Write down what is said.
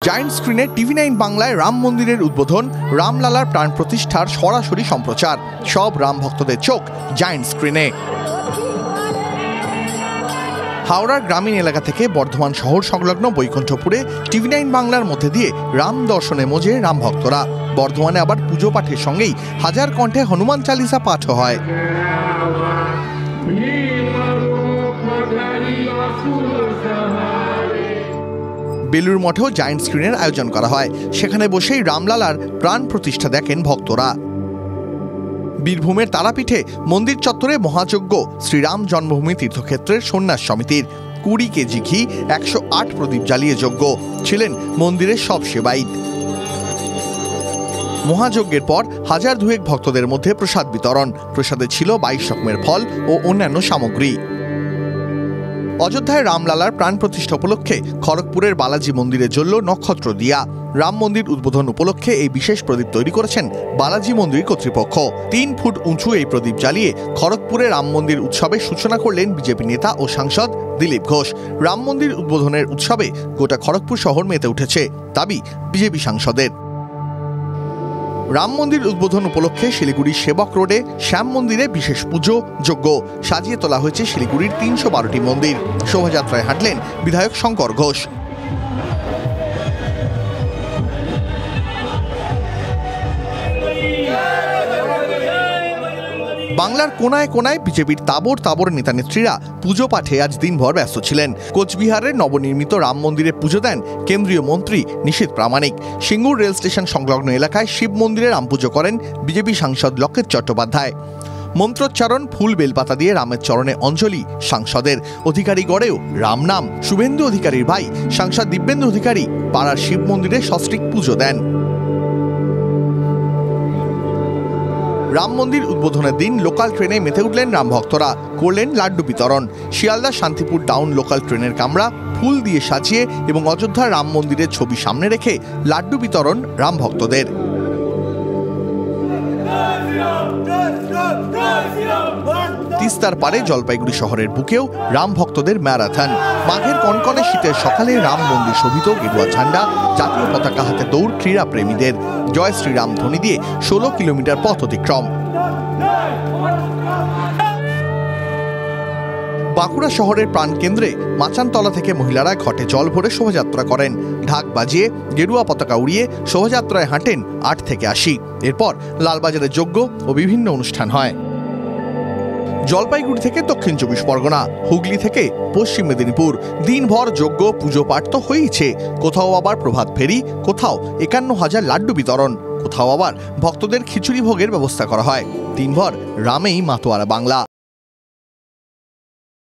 Giant স্ক্রিনে টিভি9 বাংলায় রাম মন্দিরের উদ্বোধন, রামলালার প্রাণ প্রতিষ্ঠার সরাসরি সম্প্রচার। সব রাম ভক্তদের চোখ জায়ান্ট স্ক্রিনে। হাওড়ার গ্রামীণ এলাকা থেকে বর্ধমান শহর সংলগ্ন বৈকুণ্ঠপুরে টিভি9 বাংলার মধ্যে দিয়ে রাম দর্শনে মজে রাম ভক্তরা। বর্ধমানে আবার পুজো পাঠের সঙ্গেই হাজার কণ্ঠে হনুমান চালিসা পাঠ হয়। বেলুর মঠেও জায়ান্ট স্ক্রিনের আয়োজন করা হয়। সেখানে বসেই রামলালার প্রাণ প্রতিষ্ঠা দেখেন ভক্তরা। বীরভূমের তারাপীঠে মন্দির চত্বরে মহাযজ্ঞ শ্রীরাম জন্মভূমি তীর্থক্ষেত্রের সন্ন্যাস সমিতির। 20 কেজি ঘি, 108 প্রদীপ জ্বালিয়ে যজ্ঞ। ছিলেন মন্দিরের সব সেবায়িত। মহাযজ্ঞের পর 1002 ভক্তদের মধ্যে প্রসাদ বিতরণ। প্রসাদে ছিল 22 রকমের ফল ও অন্যান্য সামগ্রী। অযোধ্যায় রামলালার প্রাণ প্রতিষ্ঠা উপলক্ষে খড়গপুরের বালাজি মন্দিরে জ্বলল নক্ষত্র দিয়া। রাম মন্দির উদ্বোধন উপলক্ষে এই বিশেষ প্রদীপ তৈরি করেছেন বালাজি মন্দির কর্তৃপক্ষ। 3 ফুট উঁচু এই প্রদীপ জ্বালিয়ে খড়গপুরে রাম মন্দির উৎসবের সূচনা করলেন বিজেপি নেতা ও সাংসদ দিলীপ ঘোষ। রাম মন্দির উদ্বোধনের উৎসবে গোটা খড়গপুর শহর মেতে উঠেছে, দাবি বিজেপি সাংসদের। রাম মন্দির উদ্বোধন উপলক্ষে শিলিগুড়ির সেবক রোডে শ্যাম মন্দিরে বিশেষ পুজো যজ্ঞ সাজিয়ে তোলা হয়েছে। শিলিগুড়ির 312টি মন্দির। শোভাযাত্রায় হাঁটলেন বিধায়ক শঙ্কর ঘোষ। বাংলার কোনায় কোনায় বিজেপির তাবর নেতা নেত্রীরা পুজো পাঠে আজ দিনভর ব্যস্ত ছিলেন। কোচবিহারের নবনির্মিত রাম মন্দিরে পুজো দেন কেন্দ্রীয় মন্ত্রী নিশীথ প্রামাণিক। সিঙ্গুর রেল স্টেশন সংলগ্ন এলাকায় শিব মন্দিরে রাম পুজো করেন বিজেপি সাংসদ লকেট চট্টোপাধ্যায়। মন্ত্রোচ্চারণ, ফুল বেলপাতা দিয়ে রামের চরণে অঞ্জলি সাংসদের। অধিকারীগড়েও রাম নাম। শুভেন্দু অধিকারীর ভাই সাংসদ দিব্যেন্দু অধিকারী পাড়ার শিব মন্দিরে সস্ত্রীক পুজো দেন। রাম মন্দির উদ্বোধনের দিন লোকাল ট্রেনে মেতে উঠলেন রাম ভক্তরা। করলেন লাড্ডু বিতরণ। শিয়ালদা শান্তিপুর টাউন লোকাল ট্রেনের কামরা ফুল দিয়ে সাজিয়ে এবং অযোধ্যার রাম মন্দিরের ছবি সামনে রেখে লাড্ডু বিতরণ রাম ভক্তদের। তিস্তার পারে জলপাইগুড়ি শহরের বুকেও রাম ভক্তদের ম্যারাথন। মাঘের কনকনে শীতের সকালে রাম মন্দির শোভিত গেরুয়া ঝান্ডা, জাতীয় পতাকা হাতে দৌড় ক্রীড়া প্রেমীদের। জয় শ্রীরাম ধ্বনি দিয়ে 16 কিলোমিটার পথ অতিক্রম। বাঁকুড়া শহরের প্রাণকেন্দ্রে মাচানতলা থেকে মহিলারা ঘটে জল ভরে শোভাযাত্রা করেন। ঢাক বাজিয়ে গেরুয়া পতাকা উড়িয়ে শোভাযাত্রায় হাঁটেন 8 থেকে 80। এরপর লালবাজারে যজ্ঞ ও বিভিন্ন অনুষ্ঠান হয়। জলপাইগুড়ি থেকে দক্ষিণ 24 পরগনা, হুগলি থেকে পশ্চিম মেদিনীপুর দিনভর যজ্ঞ পুজো পাঠ তো হয়েইছে। কোথাও আবার প্রভাত ফেরি, কোথাও 51,000 লাড্ডু বিতরণ, কোথাও আবার ভক্তদের খিচুড়ি ভোগের ব্যবস্থা করা হয়। দিনভর রামেই মাতোয়ারা বাংলা।